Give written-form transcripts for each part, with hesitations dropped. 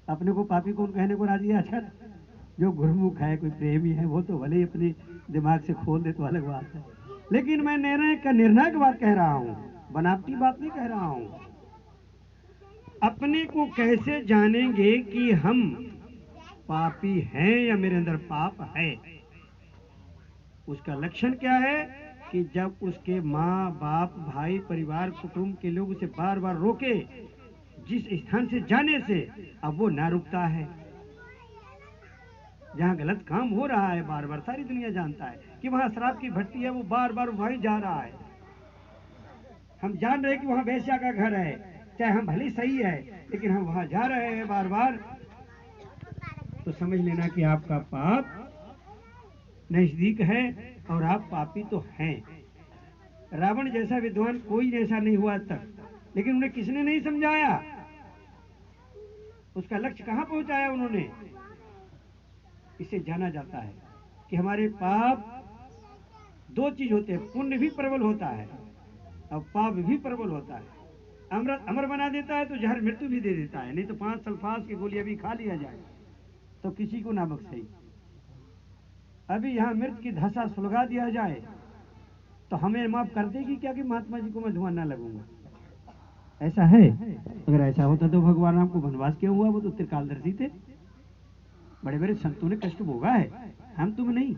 अपने को पापी कौन कहने को राजी है? अच्छा, जो गुरुमुख है, कोई प्रेमी है, वो तो भले ही अपनी दिमाग से खोल दे तो अलग बात है, लेकिन मैं निर्णायक बात कह रहा हूँ, बनावटी बात नहीं कह रहा हूँ। अपने को कैसे जानेंगे कि हम पापी हैं या मेरे अंदर पाप है? उसका लक्षण क्या है कि जब उसके माँ बाप भाई परिवार कुटुंब के लोग उसे बार बार रोके जिस स्थान से जाने से, अब वो ना रुकता है। जहाँ गलत काम हो रहा है बार बार, सारी दुनिया जानता है कि वहाँ शराब की भट्टी है, वो बार बार वहीं जा रहा है। हम जान रहे हैं कि वहाँ वेश्या का घर है, चाहे हम भली सही है, लेकिन हम वहाँ जा रहे हैं बार बार, तो समझ लेना कि आपका पाप नजदीक है और आप पापी तो हैं। रावण जैसा विद्वान कोई ऐसा नहीं हुआ तक, लेकिन उन्हें किसने नहीं समझाया? उसका लक्ष्य कहाँ पहुंचाया उन्होंने? इसे जाना जाता है कि हमारे पाप दो चीज होते हैं, पुण्य भी प्रबल होता है और पाप भी प्रबल होता है। अमृत अमर बना देता है तो जहर मृत्यु भी दे देता है, नहीं तो 5 सल्फास की गोलियां भी खा लिया जाए तो किसी को ना बख्शे। अभी यहाँ मृत की धसा सुलगा दिया जाए तो हमें माफ कर देगी क्या कि महात्मा जी को मैं धुआं ना लगूंगा? ऐसा है? अगर ऐसा होता तो भगवान राम को वनवास क्यों हुआ? वो तो त्रिकालदर्शी थे, बड़े बड़े संतों ने कष्ट भोगा है, हम तुम नहीं।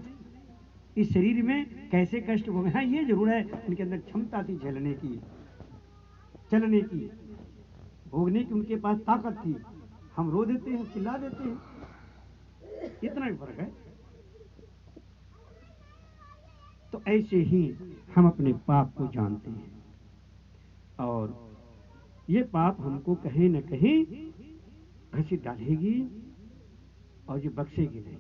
इस शरीर में कैसे कष्ट भोगे? हाँ, ये जरूर है उनके अंदर क्षमता थी झेलने की, चलने की, भोगने की उनके पास ताकत थी। हम रो देते हैं, चिल्ला देते हैं, इतना ही फर्क है। तो ऐसे ही हम अपने पाप को जानते हैं और ये पाप हमको कहीं न कहीं घसीट डालेगी और ये बख्शेगी नहीं।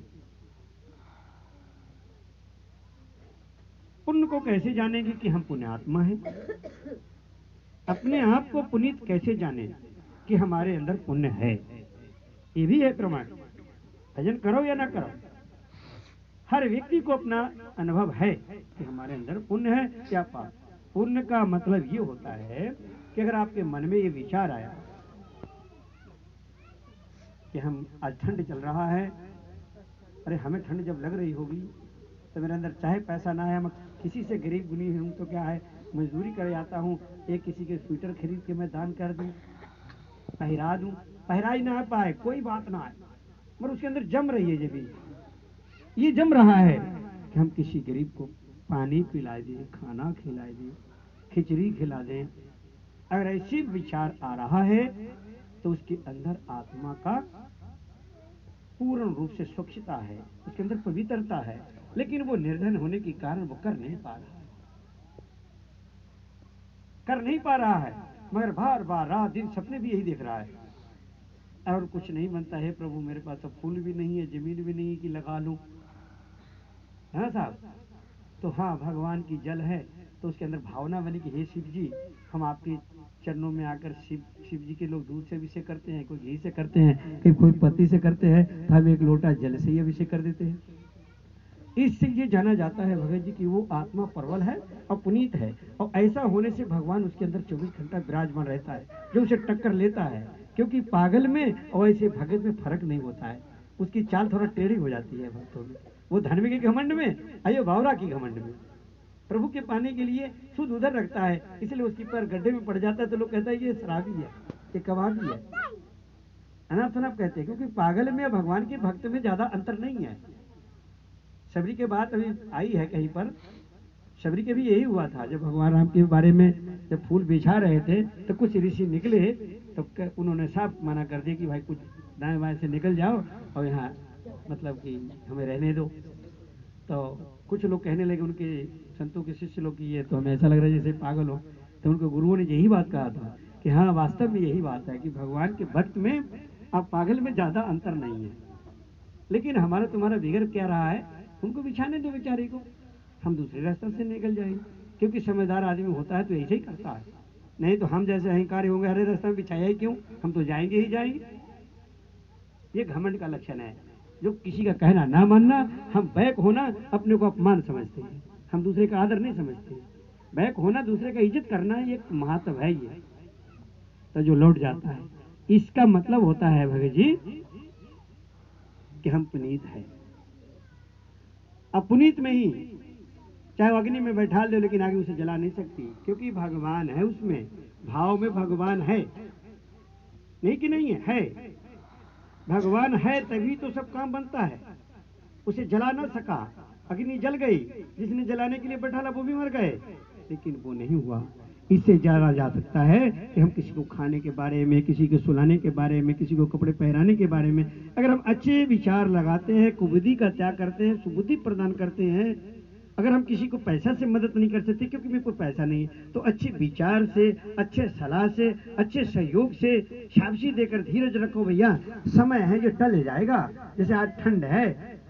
पुण्य को कैसे जानेंगे कि हम पुण्यात्मा हैं? अपने आप को पुनीत कैसे जाने कि हमारे अंदर पुण्य है? ये भी है प्रमाण। भजन करो या ना करो, हर व्यक्ति को अपना अनुभव है कि हमारे अंदर पुण्य है या पाप। पुण्य का मतलब ये होता है कि अगर आपके मन में ये विचार आया कि हम आज ठंड चल रहा है, अरे हमें ठंड जब लग रही होगी तो मेरे अंदर चाहे पैसा ना है, मैं किसी से गरीब गुनी हूं तो क्या है, मजदूरी कर जाता हूँ, एक किसी के स्वेटर खरीद के मैं दान कर दूं, पहरा दूं, पहरा ही ना पाए कोई बात ना है, मगर उसके अंदर जम रही है, जब ये जम रहा है कि हम किसी गरीब को पानी पिला दें, खाना खिला दें, खिचड़ी खिला दें। अगर ऐसी विचार आ रहा है तो उसके अंदर आत्मा का पूर्ण रूप से स्वच्छता है, उसके अंदर पवित्रता है, लेकिन वो निर्धन होने के कारण वो कर नहीं पा रहा है, कर नहीं पा रहा है, मगर बार बार रात दिन सपने भी यही देख रहा है और कुछ नहीं बनता है। प्रभु मेरे पास अब फूल भी नहीं है, जमीन भी नहीं है कि लगा लूं, है साहब? तो हाँ, भगवान की जल है तो उसके अंदर भावना बनी कि हे शिव जी, हम आपके चरणों में आकर, शिव जी के लोग दूध से अभिषेक करते हैं, कोई घी से करते हैं, कोई पत्ती से करते हैं, तो हम एक लोटा जल से ही अभिषेक कर देते हैं। इससे ये जाना जाता है भगत जी कि वो आत्मा प्रबल है और पुनीत है, और ऐसा होने से भगवान उसके अंदर 24 घंटा विराजमान रहता है, जो उसे टक्कर लेता है। क्योंकि पागल में और ऐसे भगत में फर्क नहीं होता है, उसकी चाल थोड़ा टेढ़ी हो जाती है भक्तों में। वो धन में के घमंड में, अयो भावरा की घमंड में, प्रभु के पाने के लिए शुद्ध उधर रखता है, इसलिए उसकी पैर गड्ढे में पड़ जाता है तो लोग कहता है ये शराबी है, ये कबाबी है, अनाप शनाप कहते हैं। क्योंकि पागल में भगवान के भक्त में ज्यादा अंतर नहीं है। शबरी के बात अभी आई है कहीं पर, शबरी के भी यही हुआ था, जब भगवान राम के बारे में जब फूल बिछा रहे थे तो कुछ ऋषि निकले तो उन्होंने साफ मना कर दिया कि भाई कुछ दाएं बाएं से निकल जाओ और यहाँ मतलब कि हमें रहने दो। तो कुछ लोग कहने लगे, उनके संतों के शिष्य लोग, की ये तो हमें ऐसा लग रहा है जैसे पागल हो। तो उनके गुरुओं ने यही बात कहा था कि हाँ, वास्तव में यही बात है कि भगवान के भक्त में अब पागल में ज्यादा अंतर नहीं है, लेकिन हमारा तुम्हारा बिगड़ क्या रहा है, उनको बिछाने दो बेचारे को, हम दूसरे रास्ते से निकल जाएंगे। क्योंकि समझदार आदमी होता है तो ऐसे ही करता है, नहीं तो हम जैसे अहंकारी होंगे, हरे रास्ते में बिछाया ही क्यों, हम तो जाएंगे ही जाएंगे। ये घमंड का लक्षण है, जो किसी का कहना ना मानना। हम बैक होना अपने को अपमान समझते हैं, हम दूसरे का आदर नहीं समझते। बैक होना दूसरे का इज्जत करना, ये एक महत्व है ये। तो जो लौट जाता है इसका मतलब होता है भगत जी कि हम पुनीत हैं। अपुनीत में ही चाहे वो अग्नि में बैठा दो लेकिन आगे उसे जला नहीं सकती, क्योंकि भगवान है उसमें, भाव में भगवान है, नहीं कि नहीं है भगवान है तभी तो सब काम बनता है। उसे जला ना सका, अग्नि जल गई, जिसने जलाने के लिए बैठा वो भी मर गए, लेकिन वो नहीं हुआ। इससे जाना जा सकता है कि हम किसी को खाने के बारे में, किसी को सुलाने के बारे में, किसी को कपड़े पहनाने के बारे में अगर हम अच्छे विचार लगाते हैं, कुबुद्धि का त्याग करते हैं, सुबुद्धि प्रदान करते हैं, अगर हम किसी को पैसा से मदद नहीं कर सकते क्योंकि मेरे को पैसा नहीं है, तो अच्छे विचार से, अच्छे सलाह से, अच्छे सहयोग से शाबाशी देकर धीरज रखो भैया, समय है ये टल जाएगा। जैसे आज ठंड है,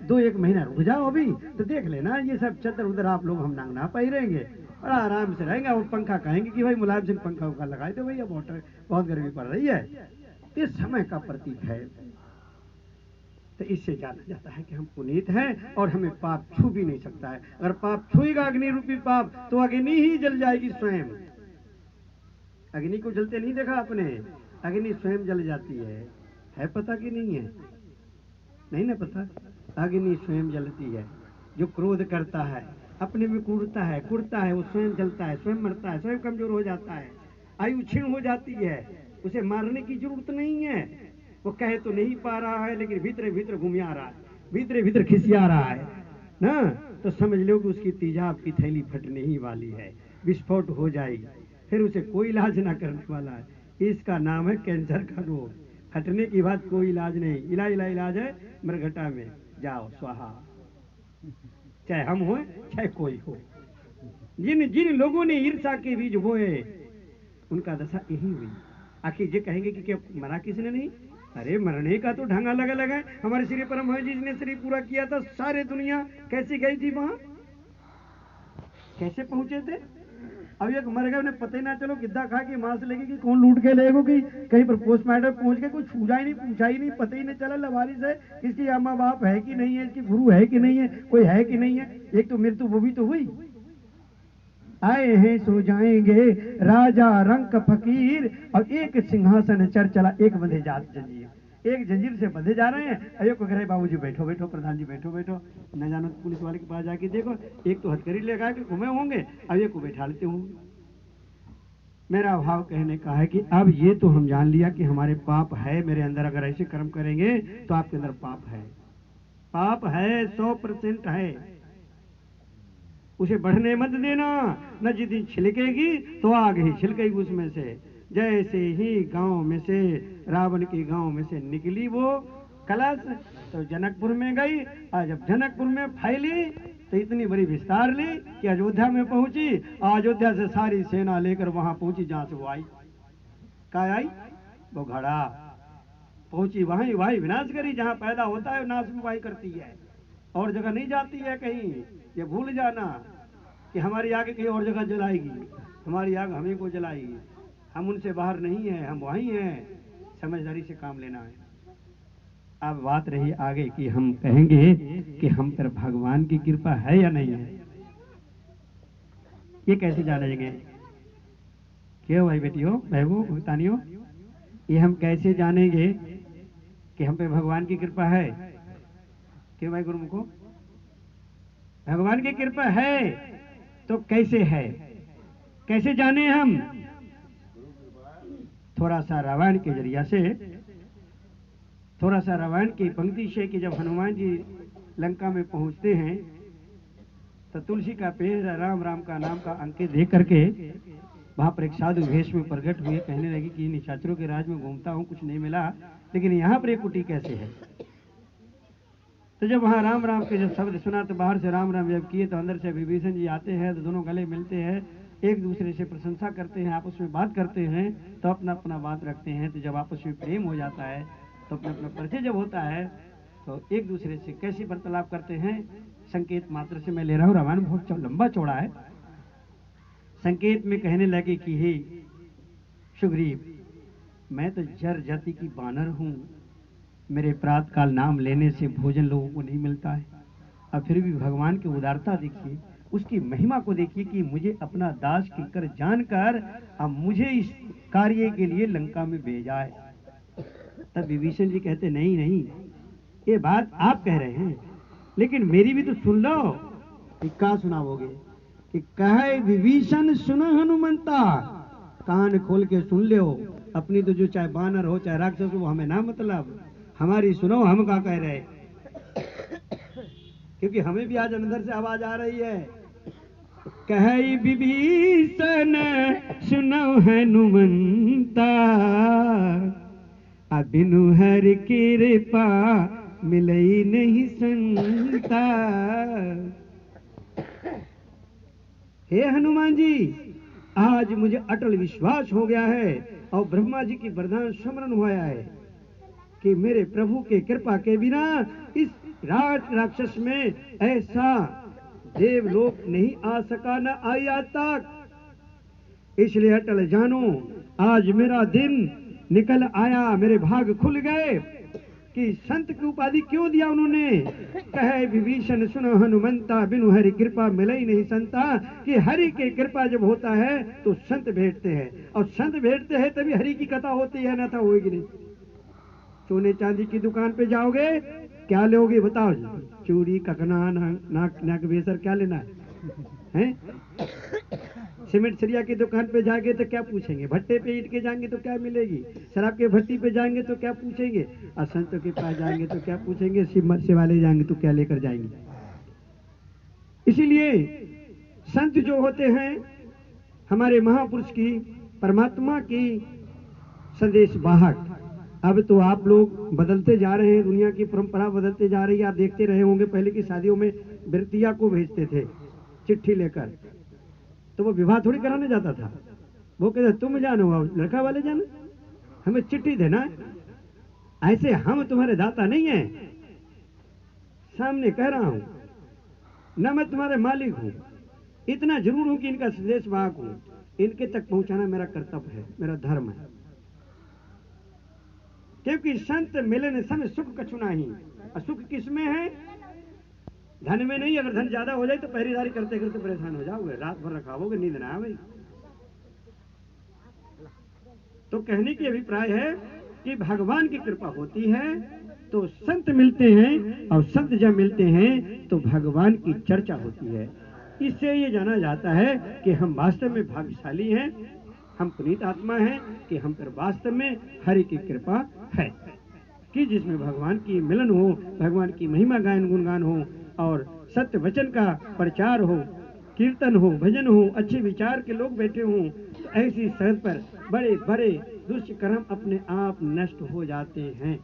2-1 महीना रुक जाओ अभी तो देख लेना ये सब चद्दर उधर आप लोग हम नांगना पहिरेंगे और आराम से रहेंगे। और पंखा कहेंगे कि भाई मुलायम सिंह पंखा उखा लगाए दो भैया, बहुत गर्मी पड़ रही है। ये समय का प्रतीक है। तो इससे जाना जाता है कि हम पुनीत हैं और हमें पाप छू भी नहीं सकता है। अगर पाप छुएगा अग्नि रूपी पाप तो अग्नि ही जल जाएगी स्वयं। अग्नि को जलते नहीं देखा आपने, अग्नि स्वयं जल जाती है पता कि नहीं है? नहीं ना पता, अग्नि स्वयं जलती है। जो क्रोध करता है, अपने में कूदता है वो स्वयं जलता है, स्वयं मरता है, स्वयं कमजोर हो जाता है, आयु क्षीण हो जाती है। उसे मारने की जरूरत नहीं है, वो कहे तो नहीं पा रहा है लेकिन भीतर भीतर घुमिया रहा है, भीतर भीतर खिसिया रहा है ना, तो समझ लो कि उसकी तेजाब की थैली फटने ही वाली है, विस्फोट हो जाएगी, फिर उसे कोई इलाज ना करने वाला है। इसका नाम है कैंसर का रोग। फटने की बात कोई इलाज नहीं, इलाज है मरघटा में, जाओ स्वाहा, चाहे हम हो चाहे कोई हो। जिन जिन लोगों ने ईर्षा के बीज बोए उनका दशा यही हुई। आखिर ये कहेंगे कि क्या मरा किसने नहीं? अरे मरने का तो ढंग अलग अलग है। हमारे श्री परमहंस जी ने श्री पूरा किया था, सारे दुनिया कैसी गई थी वहां, कैसे पहुंचे थे? अब एक मर गए, उन्हें पता ही ना चलो गिद्दा खा के मांस लेके कि कौन लूट के लेगो, कि कहीं पर पोस्टमार्टम पहुंच के कुछ छूजा ही नहीं, पूछा ही नहीं, पता ही नहीं चला लवारिस है, इसकी अम्मा बाप है कि नहीं है, इसकी गुरु है कि नहीं है, कोई है कि नहीं है। एक तो मृत्यु वो भी तो हुई। आए हैं सो जाएंगे राजा रंक फकीर, और एक सिंहासन चढ़ चला, एक बंधे जात जंजीर, एक जंजीर से बंधे जा रहे हैं। अयो को कह रहे बाबूजी बैठो बैठो, प्रधान जी बैठो बैठो, न जानो पुलिस वाले के पास जाके देखो, एक तो हथकड़ी लगा के घूमे होंगे, अब एक को बैठा लेते होंगे। मेरा भाव कहने का है कि अब ये तो हम जान लिया कि हमारे पाप है मेरे अंदर, अगर ऐसे कर्म करेंगे तो आपके अंदर पाप है, पाप है 100% है, उसे बढ़ने मत देना, न जिस दिन छिलकेगी तो आग ही छिलकेगी उसमें से। जैसे ही गांव में से, रावण के गांव में से निकली वो कलश, तो जनकपुर में गई, और जब जनकपुर में फैली तो इतनी बड़ी विस्तार ली कि अयोध्या में पहुंची। अयोध्या से सारी सेना लेकर वहां पहुंची जहां से वो आई। कहा आई? वो घड़ा पहुंची, वहीं वही विनाश करी, जहां पैदा होता है नाश भी वही करती है, और जगह नहीं जाती है कहीं। ये भूल जाना कि हमारी आग कहीं और जगह जलाएगी, हमारी आग हमें को जलाएगी, हम उनसे बाहर नहीं हैं, हम वहीं हैं। समझदारी से काम लेना है। अब बात रही आगे कि हम कहेंगे कि हम पर भगवान की कृपा है या नहीं है, ये कैसे जानेंगे? क्यों भाई बेटियों, बहनों, भक्तानियों, ये हम कैसे जानेंगे कि हम पे भगवान की कृपा है? क्यों भाई गुरुमुखो, भगवान की कृपा है तो कैसे है, कैसे जाने हम? थोड़ा सा रामायण के जरिया से, थोड़ा सा रामायण की पंक्ति से, कि जब हनुमान जी लंका में पहुंचते हैं तो तुलसी का पेड़ राम राम का नाम का अंकित देख करके वहां पर एक साधु वेश में प्रकट हुए, कहने लगी कि निशाचरों के राज में घूमता हूं, कुछ नहीं मिला, लेकिन यहाँ पर एक कुटी कैसे है? तो जब वहां राम राम के जब शब्द सुना तो बाहर से राम राम जब किए तो अंदर से विभीषण जी आते हैं, तो दोनों गले मिलते हैं, एक दूसरे से प्रशंसा करते हैं, आपस में बात करते हैं, तो अपना अपना बात रखते हैं। तो जब आपस में प्रेम हो जाता है, तो अपना अपना परिचय जब होता है, तो एक दूसरे से कैसी वार्तालाप करते हैं? संकेत मात्र से मैं ले रहा हूँ, रामायण बहुत लंबा चौड़ा है। संकेत में कहने लगे कि हे सुग्रीव, मैं तो जर जाति की बानर हूँ, मेरे प्रातः काल नाम लेने से भोजन लोगों को नहीं मिलता है, अब फिर भी भगवान की उदारता देखिए, उसकी महिमा को देखिए कि मुझे अपना दास किंकर जानकर अब मुझे इस कार्य के लिए लंका में भेजा है। तब विभीषण जी कहते नहीं नहीं, ये बात आप कह रहे हैं, लेकिन मेरी भी तो सुन लो। कि क्या सुनाओगे? कि कहे विभीषण सुनो हनुमंता, कान खोल के सुन ले हो। अपनी तो जो चाहे बानर हो चाहे राक्षस हो हमें ना मतलब, हमारी सुनो हम क्या कह रहे। क्योंकि हमें भी आज अंदर से आवाज आ रही है। कहे विभीषण सुनो हनुमंता, बिनु हर कृपा मिलई नहीं संता। हे हनुमान जी, आज मुझे अटल विश्वास हो गया है और ब्रह्मा जी की वरदान स्मरण हुआ है कि मेरे प्रभु के कृपा के बिना इस राक्षस में ऐसा देवलोक नहीं आ सका, न आई आज तक। इसलिए अटल जानो, आज मेरा दिन निकल आया, मेरे भाग खुल गए। कि संत की उपाधि क्यों दिया उन्होंने? कहे विभीषण सुनो हनुमंता, बिनु हरि कृपा मिले नहीं संता। कि हरि की कृपा जब होता है तो संत भेंटते हैं, और संत भेंटते हैं तभी हरि की कथा होती है, ना था होगी नहीं। सोने चांदी की दुकान पे जाओगे, क्या लोगे बताओ जी? चूड़ी, ककना, नाक बेसर, क्या लेना है? सीमेंट सरिया की दुकान पे जाएंगे तो क्या पूछेंगे? भट्टे पे ईंट के जाएंगे तो क्या मिलेगी? शराब के भट्टी पे जाएंगे तो क्या पूछेंगे? और संतों के पास जाएंगे तो क्या पूछेंगे? शिव से वाले जाएंगे तो क्या लेकर जाएंगे? इसीलिए संत जो होते हैं हमारे महापुरुष की, परमात्मा की संदेश वाहक। अब तो आप लोग बदलते जा रहे हैं, दुनिया की परंपरा बदलते जा रही है। आप देखते रहे होंगे पहले की शादियों में वृत्तिया को भेजते थे चिट्ठी लेकर, तो वो विवाह थोड़ी कराने जाता था। वो कहते तुम जानो और लड़का वाले जानो, हमें चिट्ठी देना है। ऐसे हम तुम्हारे दाता नहीं है, सामने कह रहा हूं, न मैं तुम्हारे मालिक हूं, इतना जरूर हूं कि इनका संदेश वाहक हूं। इनके तक पहुंचाना मेरा कर्तव्य है, मेरा धर्म है। क्योंकि संत मिलन समय सुख कछु नहीं, और सुख किसमें है? धन में नहीं। अगर धन ज्यादा हो जाए तो पहरेदारी करते करते परेशान हो जाओगे, रात भर रखाओगे, नींद ना आवे। तो कहने की अभिप्राय है कि भगवान की कृपा होती है तो संत मिलते हैं, और संत जब मिलते हैं तो भगवान की चर्चा होती है। इससे ये जाना जाता है कि हम वास्तव में भाग्यशाली हैं, हम पुनीत आत्मा हैं, कि हम पर वास्तव में हरि की कृपा है कि जिसमें भगवान की मिलन हो, भगवान की महिमा गायन गुणगान हो, और सत्य वचन का प्रचार हो, कीर्तन हो, भजन हो, अच्छे विचार के लोग बैठे हों। तो ऐसी सड़क पर बड़े बड़े दुष्कर्म अपने आप नष्ट हो जाते हैं।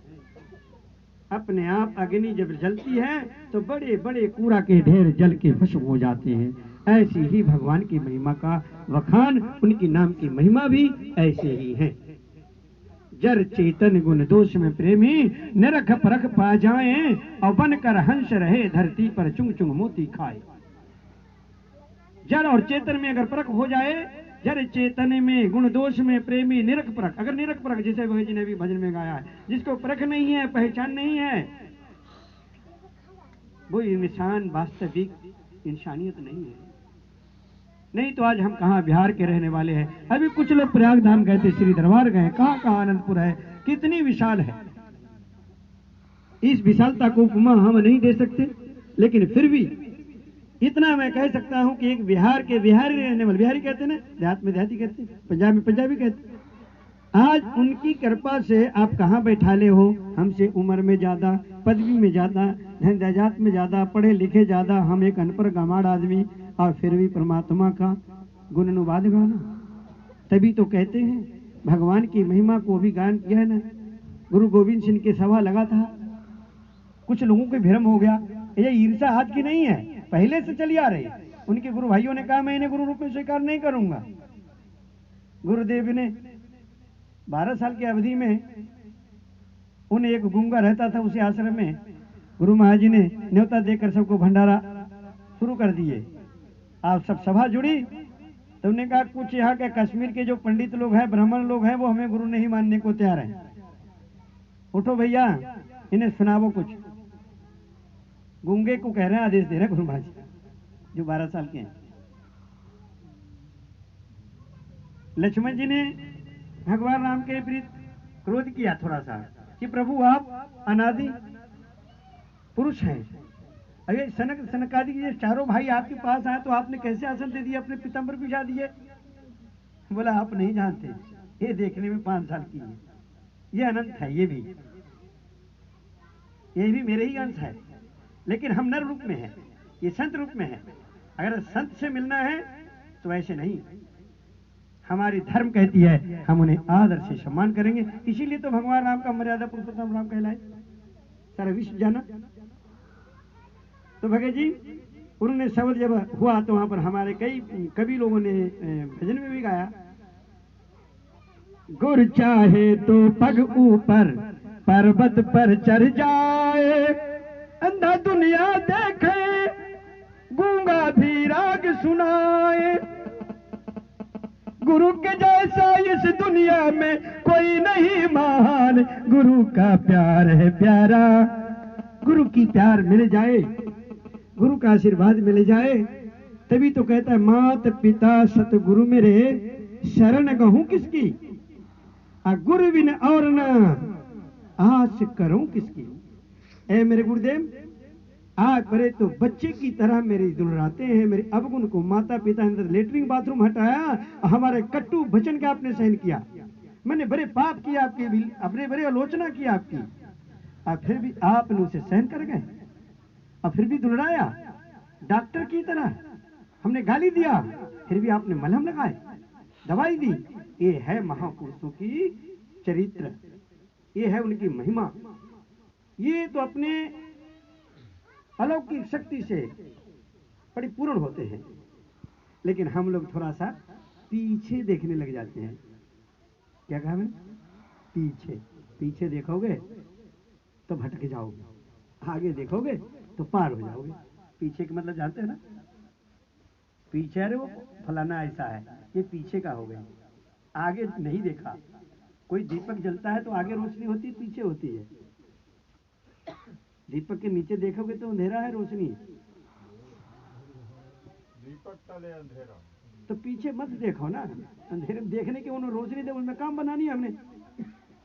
अपने आप अग्नि जब जलती है तो बड़े बड़े कूड़ा के ढेर जल के भस्म हो जाते हैं। ऐसी ही भगवान की महिमा का वखान, उनकी नाम की महिमा भी ऐसे ही है। जर चेतन गुण दोष में प्रेमी, निरख परख पा जाए, और बनकर हंस रहे धरती पर चुंग चुंग मोती खाए। जड़ और चेतन में अगर परख हो जाए, जड़ चेतन में गुण दोष में प्रेमी निरख परख, अगर निरख परख, जिसे भगत जी ने भी भजन में गाया है, जिसको परख नहीं है, पहचान नहीं है, वो इंसान वास्तविक इंसानियत नहीं है। नहीं तो आज हम कहाँ बिहार के रहने वाले हैं। अभी कुछ लोग प्रयाग धाम गए थे, श्री दरबार गए, कहाँ कहाँ आनंदपुर है, कितनी विशाल है। इस विशालता को उपमा हम नहीं दे सकते, लेकिन फिर भी इतना मैं कह सकता हूं कि एक बिहार के बिहारी रहने वाले, बिहारी कहते हैं ना, देहात में देहाती कहते हैं, पंजाब में पंजाबी कहते हैं। आज उनकी कृपा से आप कहाँ बैठाले हो, हमसे उम्र में ज्यादा, पदवी में ज्यादा, धन जायदाद में ज्यादा, पढ़े लिखे ज्यादा, हम एक अनपढ़ गंवार आदमी, और फिर भी परमात्मा का गुणानुवाद गाना। तभी तो कहते हैं भगवान की महिमा को भी गान किया है ना। गुरु गोविंद सिंह के सभा लगा था, कुछ लोगों को भ्रम हो गया, ये ईर्षा आज की नहीं है, पहले से चली आ रही। उनके गुरु भाइयों ने कहा मैं इन्हें गुरु रूप में स्वीकार नहीं करूंगा। गुरुदेव ने 12 साल की अवधि में, उन्हें एक गूंगा रहता था उसी आश्रम में, गुरु महाराज जी ने न्योता देकर सबको भंडारा शुरू कर दिए। आप सब सभा जुड़ी तो उन्होंने कहा कुछ यहाँ के कश्मीर के जो पंडित लोग हैं, ब्राह्मण लोग हैं, वो हमें गुरु नहीं मानने को तैयार हैं। उठो भैया, इन्हें सुनावो कुछ। गूंगे को कह रहे हैं, आदेश दे रहे गुरु महाराज जो 12 साल के हैं। लक्ष्मण जी ने भगवान राम के विरुद्ध क्रोध किया थोड़ा सा, कि प्रभु आप अनादि पुरुष हैं। अरे सनकादि ये चारों भाई आपके पास आए तो आपने कैसे आसन दे दिए, अपने पीताम्बर बिछा दिए? बोला आप नहीं जानते, ये देखने में 5 साल की है, ये अनंत है, ये भी मेरे ही अंश है, लेकिन हम नर रूप में हैं, ये संत रूप में है। अगर संत से मिलना है तो ऐसे नहीं, हमारी धर्म कहती है हम उन्हें आदर से सम्मान करेंगे। इसीलिए तो भगवान राम का मर्यादा पुरुषोत्तम राम कहलाए, सारा विश्व जाना। तो भगत जी उन्होंने शब्द जब हुआ तो वहां पर हमारे कई लोगों ने भजन में भी गाया, गुर चाहे तो पग ऊपर पर्वत पर चढ़ जाए, अंधा दुनिया देखे गूंगा भी राग सुनाए, गुरु के जैसा इस दुनिया में कोई नहीं महान, गुरु का प्यार है प्यारा। गुरु की प्यार मिल जाए, गुरु का आशीर्वाद मिल जाए, तभी तो कहता है मात पिता सतगुरु मेरे शरण कहूं किसकी, गुरु बिन और न आस करूं किसकी। ए मेरे गुरुदेव आग करे तो बच्चे की तरह मेरी दुलराते हैं, मेरे अवगुण को माता पिता ने लेटरिन बाथरूम हटाया, हमारे कट्टू वचन का आपने सहन किया, मैंने बड़े पाप किए आपके भी, अपने बड़े आलोचना की आपकी, और फिर भी आपने उसे सहन कर गए, और फिर भी दुलराया डॉक्टर की तरह, हमने गाली दिया फिर भी आपने मलहम लगाए, दवाई दी। ये है महापुरुषों की चरित्र, ये है उनकी महिमा। ये तो अपने अलौकिक शक्ति से परिपूर्ण होते हैं, लेकिन हम लोग थोड़ा सा पीछे देखने लग जाते हैं। क्या कहा मैंने? पीछे पीछे देखोगे तो भटक जाओगे, आगे देखोगे तो पार हो जाओगे। पीछे का मतलब जानते हैं ना, पीछे अरे वो फलाना ऐसा है, ये पीछे का हो गया, आगे नहीं देखा। कोई दीपक जलता है तो आगे रोशनी होती है, पीछे होती है। दीपक के नीचे देखोगे तो अंधेरा है, रोशनी दीपक तले अंधेरा, तो पीछे मत देखो ना, अंधेरे में देखने के उन्होंने रोशनी दे, उनमें काम बनानी है हमने।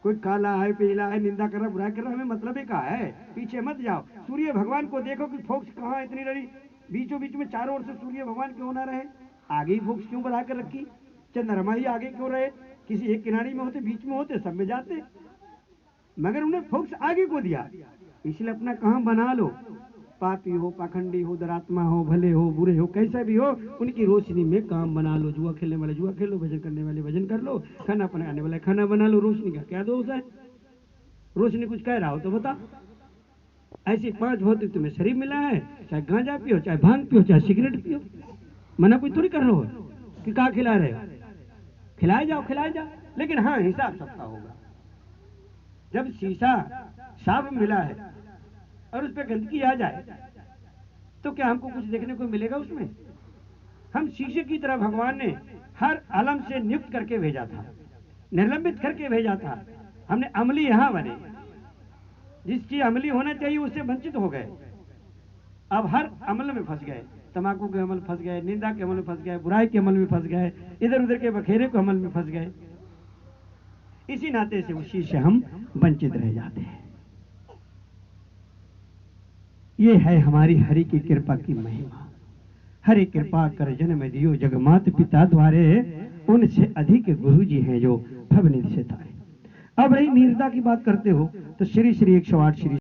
कोई काला है पीला है, निंदा कर रहा बुराई कर रहा, हमें मतलब ही का है। पीछे मत जाओ, सूर्य भगवान को देखो कि फोक्स कहाँ इतनी बड़ी, बीचों बीच में चारों ओर से सूर्य भगवान क्यों ना रहे, आगे ही फोक्स क्यों बढ़ा कर रखी, चंद्रमा ही आगे क्यों रहे, किसी एक किनारे में होते, बीच में होते, सब में जाते, मगर उन्हें फोक्स आगे को दिया। इसलिए अपना काम बना लो, पापी हो पाखंडी हो दरात्मा हो भले हो बुरे हो कैसा भी हो, उनकी रोशनी में काम बना लो। जुआ खेलने वाले जुआ खेलो, भजन करने वाले भजन कर लो, खाना बनाने वाले खाना बना लो। रोशनी का क्या दोष है? रोशनी कुछ कह रहा हो तो बता। ऐसी 5 भौतिक तुम्हें शरीर मिला है, चाहे गांजा पियो, चाहे भांग पियो, चाहे सिगरेट पियो, मना कोई थोड़ी कर रहे हो कि कहा खिला रहे हो, खिलाए जाओ, लेकिन हाँ हिसाब सबका होगा। जब शीशा साफ मिला है और उस पर गंदगी आ जाए तो क्या हमको कुछ देखने को मिलेगा उसमें? हम शीशे की तरह भगवान ने हर आलम से नियुक्त करके भेजा था, निलंबित करके भेजा था। हमने अमली यहाँ बने, जिस चीज अमली होना चाहिए उससे वंचित हो गए, अब हर अमल में फंस गए, तंबाकू के अमल फंस गए, निंदा के अमल में फंस गए, बुराई के अमल में फंस गए, इधर उधर के बखेरे के अमल में फंस गए। इसी नाते से उसी से हम वंचित रह जाते हैं। ये है हमारी हरि की कृपा की महिमा। हरि कृपा कर जन्म दियो जगमात पिता द्वारे, उनसे अधिक गुरु जी हैं जो भवनिधि से तारे। अब रही नीरता की बात करते हो तो श्री 108 श्री